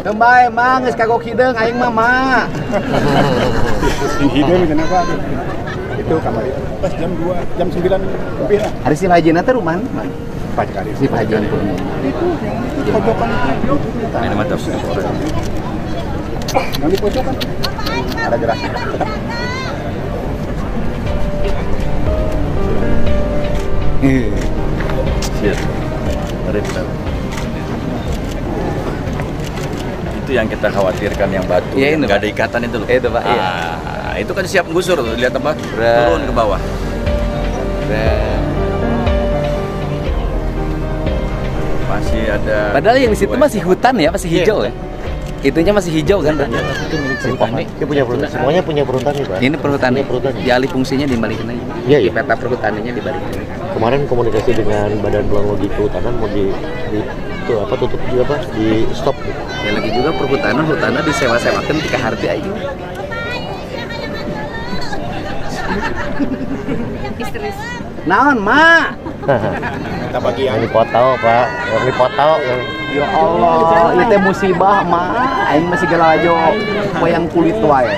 Kembali mang, geus kagok hideung aing mah mak. Hideung kenapa? Itu kamar itu. Pas jam 2, jam 9 lebih lah. Hari si Hajina teh rumah mana? Pajari. Si Hajian pun. Itu pojokan itu. Ini mantap. Yang di pojokan. Ada gerak. Siap. Itu yang kita khawatirkan, yang batu, Ya, yang itu, nggak Pak. ada ikatan itu loh. Itu, Pak, iya. Itu kan siap menggusur tuh, lihat apa? Berat. Turun ke bawah. Masih ada. Padahal yang di situ masih hutan ya, masih hijau ya. Itunya masih hijau kan berarti. Itu milik si Pak. Dia punya perhutani. Semuanya punya perhutani, Pak. Ini perhutani. Punya perhutani. Dialih fungsinya dibalikin aja. Iya, Di iya. peta perhutaninya dibalikin. Kemarin komunikasi dengan Badan Geologi Kehutanan mau itu apa tutup juga, Pak, di stop gitu. Ya lagi juga perhutanan disewa-sewakan tika harti aja. Naon, Mak? Kita bagi yang Yang dipotong, Pak. Yang dipotong, yang Ya Allah, itu teh musibah, Mak. Aing masih galajo wayang kulit wae.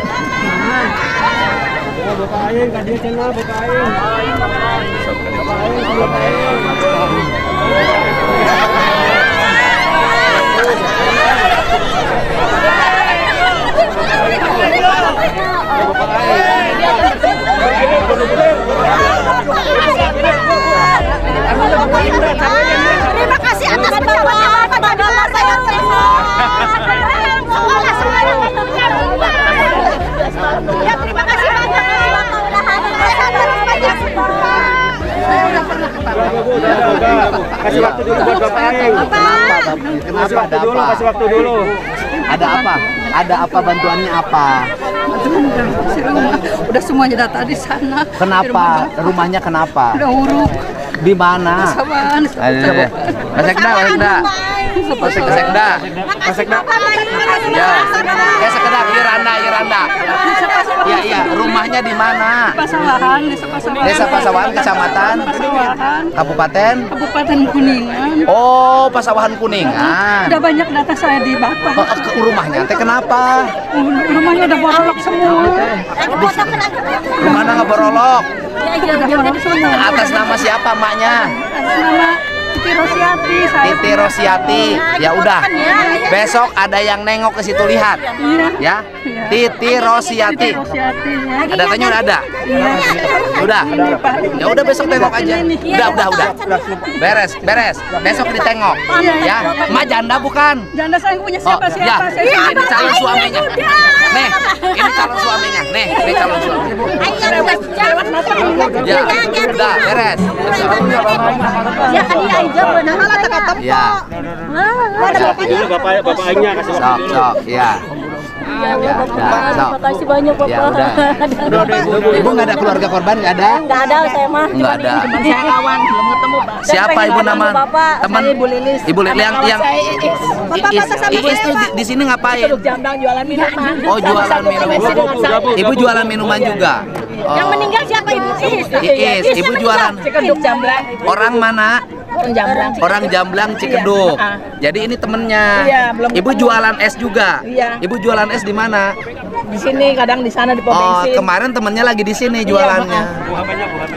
Terima kasih atas bantuannya Bapak jadi saya terima. Ya terima kasih banyak. kasih waktu dulu buat Bapak Aing. Kenapa? Ada apa? Kasih waktu dulu. Ada apa? Ada apa, bantuannya apa? Udah semuanya data di sana. Kenapa? Rumahnya kenapa? Udah uruk. Di mana? Sawan. Mas Sekda. Ya. Ya sekedar Iranda. Iya, rumahnya di mana? Pasawahan, Desa Pasawahan. Desa Pasawahan, Kecamatan, Pasawahan, Kabupaten. Kabupaten Kuningan. Oh, Pasawahan Kuningan. Udah banyak data saya di Bapak. Oh, ke rumahnya teh kenapa? Rumahnya udah borolok semua. Rumahnya nggak borolok. Udah borolok semua. Atas nama siapa maknya? Atas nama Titi Rosiati. Saya Titi Rosiati. Ya udah. Besok ada yang nengok ke situ lihat. Iya. Ya. Titi Rosiati. Titi Rosiati. Ya. Datanya udah ada. Iya. Udah. Ini, Pak. Ya udah besok tengok aja. Udah. Beres. Besok ditengok. Ya. Ma janda bukan? Janda saya punya Oh, siapa? ya. Saya Ini calon suaminya. Nih, ini calon suaminya. Nih, ini calon suaminya. Ya, udah beres. Ya kan dia aja benar kata Ya. Dulu Bapak Aingnya kasih waktu dulu. Sok, ya. Ya, udah, sok. Makasih banyak Bapak. Ya udah. Ibu nggak ada keluarga korban, nggak ada? Nggak ada saya mah. Nggak ada. Saya kawan belum ketemu Pak. Siapa ibu nama? Teman Ibu Lilis. Ibu Lilis yang Iis tuh di sini ngapain? Jambang jualan minuman. Oh, jualan minuman. Ibu jualan minuman juga. Oh. Yang meninggal siapa Ibu? Iis, ibu jualan. Cikedug Jamblang. Orang mana? Jamblang. Orang Jamblang Cikedug. Jadi ini temennya. Iya, belum Ibu ketemu. jualan es juga. Iya. Ibu jualan es di mana? Di sini kadang di sana di pom Oh, bensin. kemarin temennya lagi di sini jualannya.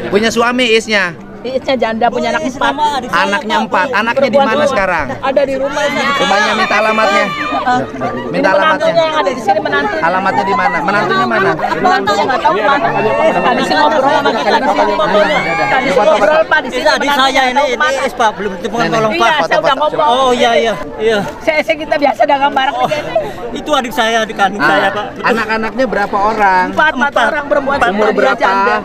Punya suami Isnya. Iisnya janda punya anak 4. Anaknya 4. Anaknya di mana sekarang? Ada di rumah. Rumahnya minta alamatnya. Minta alamatnya. Menantunya yang ada di sini menantu. Alamatnya di mana? Menantunya mana? Menantunya nggak tahu mana. Tadi sih ngobrol sama kita di sini. Tadi sih ngobrol Pak di sini. Di saya ini Pak belum ditemukan tolong Pak. Iya, saya udah ngobrol. Oh iya. Saya kita biasa dagang barang Oh, begini. itu adik saya, adik kandung saya Pak. Anak-anaknya berapa orang? 4 orang perempuan Umur semua, dia berapa? janda.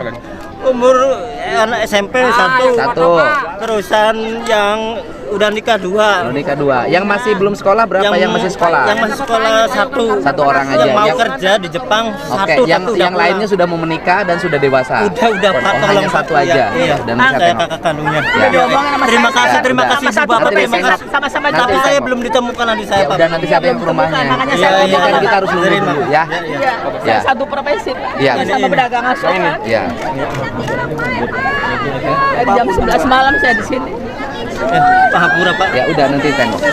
Umur anak SMP satu. Terusan yang udah nikah 2. Nikah 2. Yang masih belum sekolah berapa? Yang masih sekolah? Yang masih sekolah 1. Satu orang aja. Yang mau Yang- kerja di Jepang Oke, 1. yang lainnya sudah mau menikah dan sudah dewasa. Udah Pak, Oh, tolong hanya satu Pak. aja. Iya. Dan Saya bisa tengok. kakak kandungnya. Ya. Diomongin sama Terima saya. kasih, terima Udah. kasih Sama satu Bapak. Bapak, Terima kasih. sama-sama Nanti Tapi saya tengok. belum ditemukan adik saya Ya Pak. udah nanti saya tengok ke rumahnya. Makanya Iya, saya Ini kan ngomong. kita harus nunggu Terima. dulu ya. Iya, Ya. saya satu profesi Pak. Iya. Sama pedagang asongan. Ya. Dari jam 11 malam saya di sini. Pahapura Pak. Ya udah nanti tengok. Ya.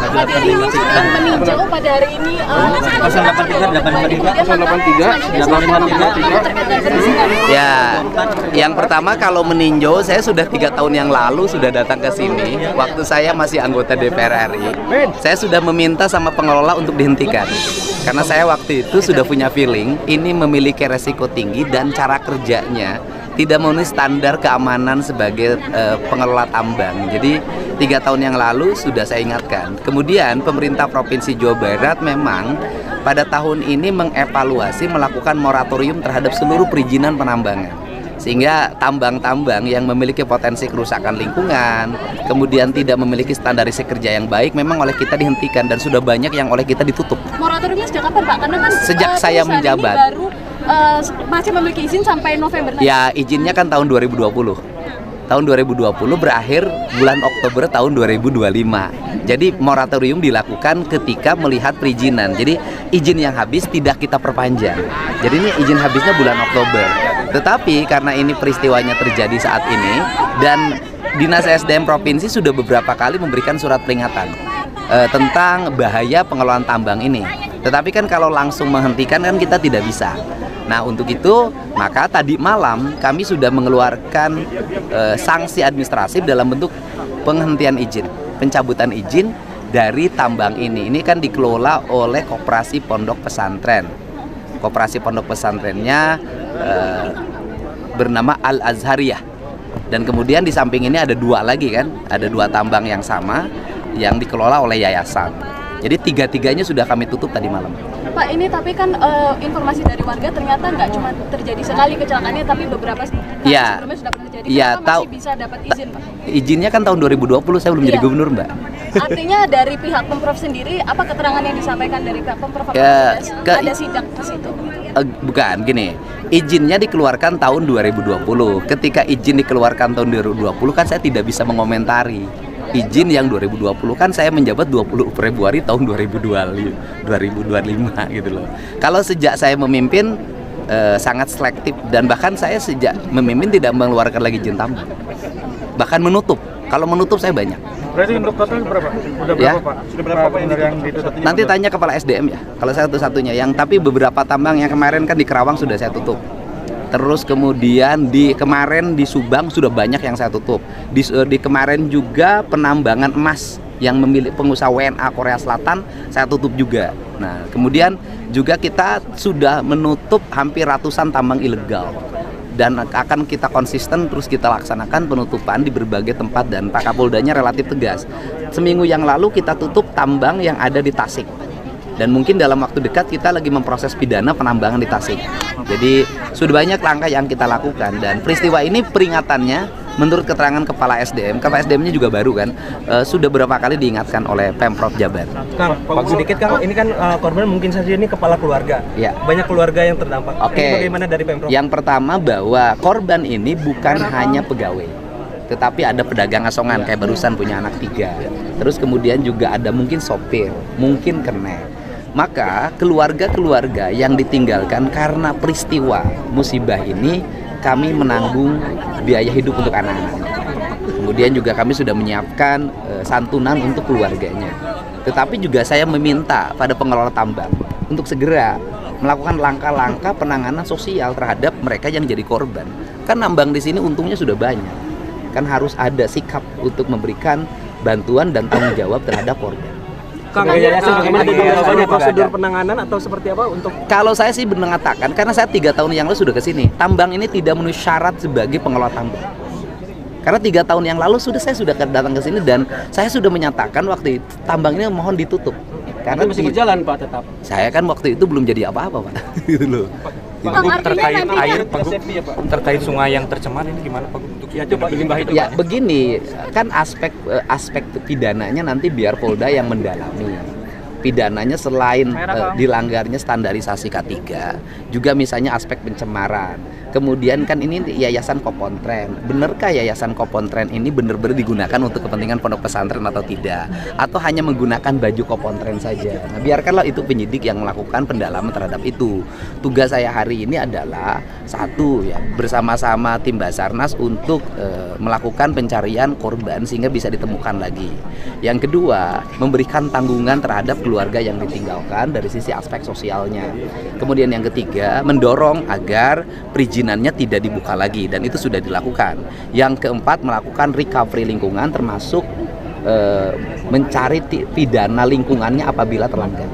Ini sedang meninjau pada hari ini 083 Ya, yang pertama kalau meninjau, saya sudah 3 tahun yang lalu sudah datang ke sini. Waktu saya masih anggota DPR RI, saya sudah meminta sama pengelola untuk dihentikan. Karena saya waktu itu sudah punya feeling ini memiliki resiko tinggi dan cara kerjanya tidak memenuhi standar keamanan sebagai pengelola tambang. Jadi 3 tahun yang lalu sudah saya ingatkan. Kemudian pemerintah Provinsi Jawa Barat memang pada tahun ini mengevaluasi melakukan moratorium terhadap seluruh perizinan penambangan. Sehingga tambang-tambang yang memiliki potensi kerusakan lingkungan, kemudian tidak memiliki standarisasi kerja yang baik, memang oleh kita dihentikan dan sudah banyak yang oleh kita ditutup. Moratoriumnya sejak kapan, Pak? Karena kan Sejak saya menjabat. baru masih memiliki izin sampai November nanti. Ya, izinnya kan tahun 2020. Tahun 2020 berakhir bulan Oktober tahun 2025. Jadi moratorium dilakukan ketika melihat perizinan. Jadi izin yang habis tidak kita perpanjang. Jadi ini izin habisnya bulan Oktober. Tetapi karena ini peristiwanya terjadi saat ini dan Dinas SDM Provinsi sudah beberapa kali memberikan surat peringatan tentang bahaya pengelolaan tambang ini. Tetapi kan kalau langsung menghentikan kan kita tidak bisa. Nah, untuk itu maka tadi malam kami sudah mengeluarkan sanksi administratif dalam bentuk penghentian izin, pencabutan izin dari tambang ini. Ini kan dikelola oleh Koperasi Pondok Pesantren. Koperasi Pondok Pesantrennya bernama Al Azhariyah. Dan kemudian di samping ini ada 2 lagi kan, ada 2 tambang yang sama yang dikelola oleh yayasan. Jadi 3-tiganya sudah kami tutup tadi malam. Pak, ini tapi kan informasi dari warga ternyata nggak cuma terjadi sekali kecelakaannya, tapi beberapa kali sebelumnya sudah pernah terjadi. Iya, Kenapa masih bisa dapat izin, Pak? Izinnya kan tahun 2020, saya belum jadi gubernur, Mbak. Artinya dari pihak Pemprov sendiri, apa keterangan yang disampaikan dari pihak Pemprov? Ada sidak di situ? Bukan, gini. Izinnya dikeluarkan tahun 2020. Ketika izin dikeluarkan tahun 2020 kan saya tidak bisa mengomentari. Izin yang 2020 kan saya menjabat 20 Februari tahun 2025 gitu loh. Kalau sejak saya memimpin sangat selektif dan bahkan saya sejak memimpin tidak mengeluarkan lagi izin tambang. Bahkan menutup. Kalau menutup saya banyak. Berarti untuk total berapa? Sudah berapa, Pak? Sudah berapa Pak yang ditutup? Nanti tanya kepala SDM ya. Kalau saya satu-satunya yang tapi beberapa tambang yang kemarin kan di Kerawang sudah saya tutup. Terus kemudian kemarin di Subang sudah banyak yang saya tutup. Di kemarin juga penambangan emas yang memiliki pengusaha WNA Korea Selatan saya tutup juga. Nah, kemudian juga kita sudah menutup hampir ratusan tambang ilegal. Dan akan kita konsisten terus kita laksanakan penutupan di berbagai tempat dan Pak Kapoldanya relatif tegas. Seminggu yang lalu kita tutup tambang yang ada di Tasik. Dan mungkin dalam waktu dekat kita lagi memproses pidana penambangan di Tasik. Jadi sudah banyak langkah yang kita lakukan dan peristiwa ini peringatannya menurut keterangan Kepala SDM-nya juga baru kan, sudah berapa kali diingatkan oleh Pemprov Jabar. Kang, sedikit Kang, ini kan korban mungkin saja ini kepala keluarga. Ya. Banyak keluarga yang terdampak. Oke. Ini bagaimana dari Pemprov? Yang pertama bahwa korban ini bukan hanya pegawai, tetapi ada pedagang asongan kayak barusan punya anak 3. Terus kemudian juga ada mungkin sopir, mungkin kernet. Maka keluarga-keluarga yang ditinggalkan karena peristiwa musibah ini kami menanggung biaya hidup untuk anak-anak. Kemudian juga kami sudah menyiapkan santunan untuk keluarganya. Tetapi juga saya meminta pada pengelola tambang untuk segera melakukan langkah-langkah penanganan sosial terhadap mereka yang jadi korban. Kan tambang di sini untungnya sudah banyak. Kan harus ada sikap untuk memberikan bantuan dan tanggung jawab terhadap korban. Kang, bagaimana prosedur penanganan atau seperti apa untuk? Kalau saya sih mengatakan, karena saya 3 tahun yang lalu sudah ke sini, tambang ini tidak memenuhi syarat sebagai pengelola tambang. Karena 3 tahun yang lalu saya sudah datang ke sini dan saya sudah menyatakan waktu itu tambang ini mohon ditutup. Karena masih berjalan Pak tetap. Saya kan waktu itu belum jadi apa-apa Pak. Gitu loh. Terkait air terkait sungai yang tercemar ini gimana Pak untuk limbah itu? Ya begini, kan aspek pidananya nanti biar Polda yang mendalami. pidananya selain dilanggarnya standarisasi K3, juga misalnya aspek pencemaran. Kemudian kan ini yayasan Kopontren. Benarkah yayasan Kopontren ini benar-benar digunakan untuk kepentingan pondok pesantren atau tidak? Atau hanya menggunakan baju Kopontren saja? Nah, biarkanlah itu penyidik yang melakukan pendalaman terhadap itu. Tugas saya hari ini adalah satu ya, bersama-sama tim Basarnas untuk melakukan pencarian korban sehingga bisa ditemukan lagi. Yang kedua, memberikan tanggungan terhadap keluarga yang ditinggalkan dari sisi aspek sosialnya. Kemudian yang ketiga, mendorong agar perizinannya tidak dibuka lagi, dan itu sudah dilakukan. Yang keempat, melakukan recovery lingkungan termasuk mencari pidana lingkungannya apabila terlanggar.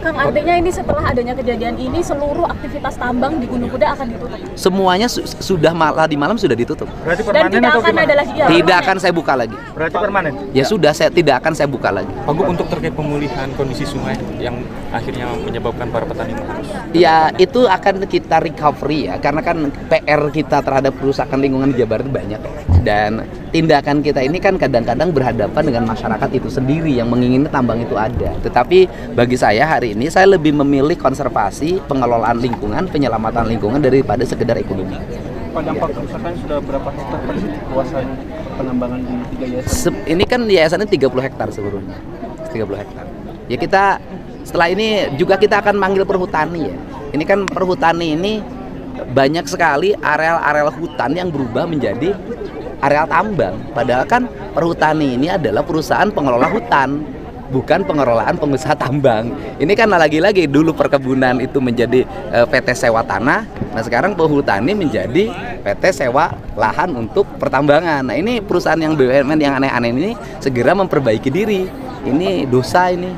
Kang, artinya ini setelah adanya kejadian ini seluruh aktivitas tambang di Gunung Kuda akan ditutup? Semuanya sudah malah di malam sudah ditutup. Berarti Dan tidak akan ada lagi? Ya, tidak akan saya buka lagi. Berarti permanen? Ya sudah, saya tidak akan saya buka lagi. Pak Gub, untuk terkait pemulihan kondisi sungai yang akhirnya menyebabkan para petani harus... Ya, itu akan kita recovery ya, karena kan PR kita terhadap kerusakan lingkungan di Jawa Barat banyak. Dan tindakan kita ini kan kadang-kadang berhadapan dengan masyarakat itu sendiri yang menginginkan tambang itu ada. Tetapi bagi saya hari ini saya lebih memilih konservasi, pengelolaan lingkungan, penyelamatan lingkungan daripada sekedar ekonomi. Pak, dampak kerusakan sudah berapa hektar kawasan penambangan di 3 yayasan? Ini kan yayasannya 30 hektar seluruhnya. 30 hektar. Ya kita setelah ini juga kita akan manggil perhutani ya. Ini kan perhutani ini banyak sekali areal-areal hutan yang berubah menjadi areal tambang. Padahal kan perhutani ini adalah perusahaan pengelola hutan, bukan pengelolaan pengusaha tambang. Ini kan lagi-lagi dulu perkebunan itu menjadi PT sewa tanah. Nah sekarang perhutani menjadi PT sewa lahan untuk pertambangan. Nah ini perusahaan yang BUMN yang aneh-aneh ini segera memperbaiki diri. Ini dosa ini.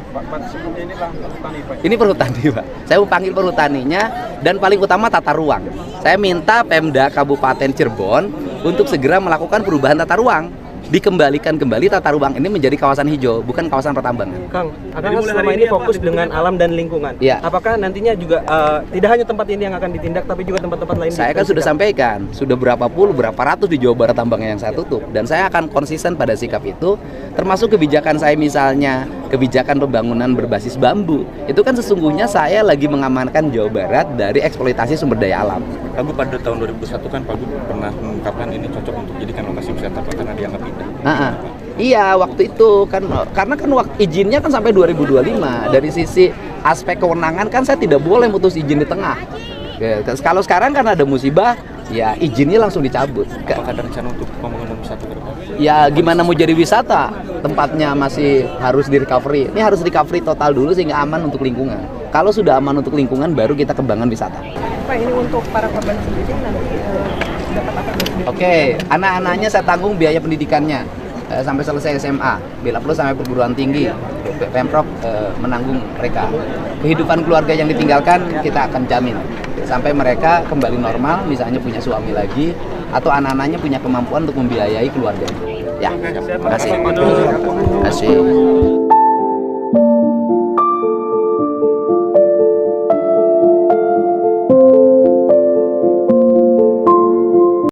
Ini perhutani Pak. Saya mau panggil perhutaninya, dan paling utama tata ruang. Saya minta Pemda Kabupaten Cirebon untuk segera melakukan perubahan tata ruang. Dikembalikan kembali tata ruang ini menjadi kawasan hijau, bukan kawasan pertambangan. Kang, Akang selama ini fokus dengan alam dan lingkungan. Ya. Apakah nantinya juga tidak hanya tempat ini yang akan ditindak, tapi juga tempat-tempat lain? Saya kan sudah sampaikan, sudah berapa ratus di Jawa Barat tambangnya yang saya tutup, dan saya akan konsisten pada sikap itu, termasuk kebijakan saya misalnya kebijakan pembangunan berbasis bambu. Itu kan sesungguhnya saya lagi mengamankan Jawa Barat dari eksploitasi sumber daya alam. Pak Gub, pada tahun 2001 kan Pak Gub pernah mengungkapkan ini cocok untuk jadikan lokasi wisata karena dianggap indah. Iya, waktu itu kan karena kan waktu izinnya kan sampai 2025. Dari sisi aspek kewenangan kan saya tidak boleh mutus izin di tengah. Kalau sekarang kan ada musibah, ya izinnya langsung dicabut. Apakah ada rencana untuk pembangunan wisata ke depan? Ya gimana mau jadi wisata? Tempatnya masih harus di recovery. Ini harus recovery total dulu sehingga aman untuk lingkungan. Kalau sudah aman untuk lingkungan, baru kita kembangkan wisata. Pak, ini untuk para korban sendiri nanti dapat apa? Oke, anak-anaknya saya tanggung biaya pendidikannya sampai selesai SMA. Bila perlu sampai perguruan tinggi, Pemprov menanggung mereka. Kehidupan keluarga yang ditinggalkan kita akan jamin sampai mereka kembali normal, misalnya punya suami lagi atau anak-anaknya punya kemampuan untuk membiayai keluarganya. Ya, terima kasih. Terima kasih.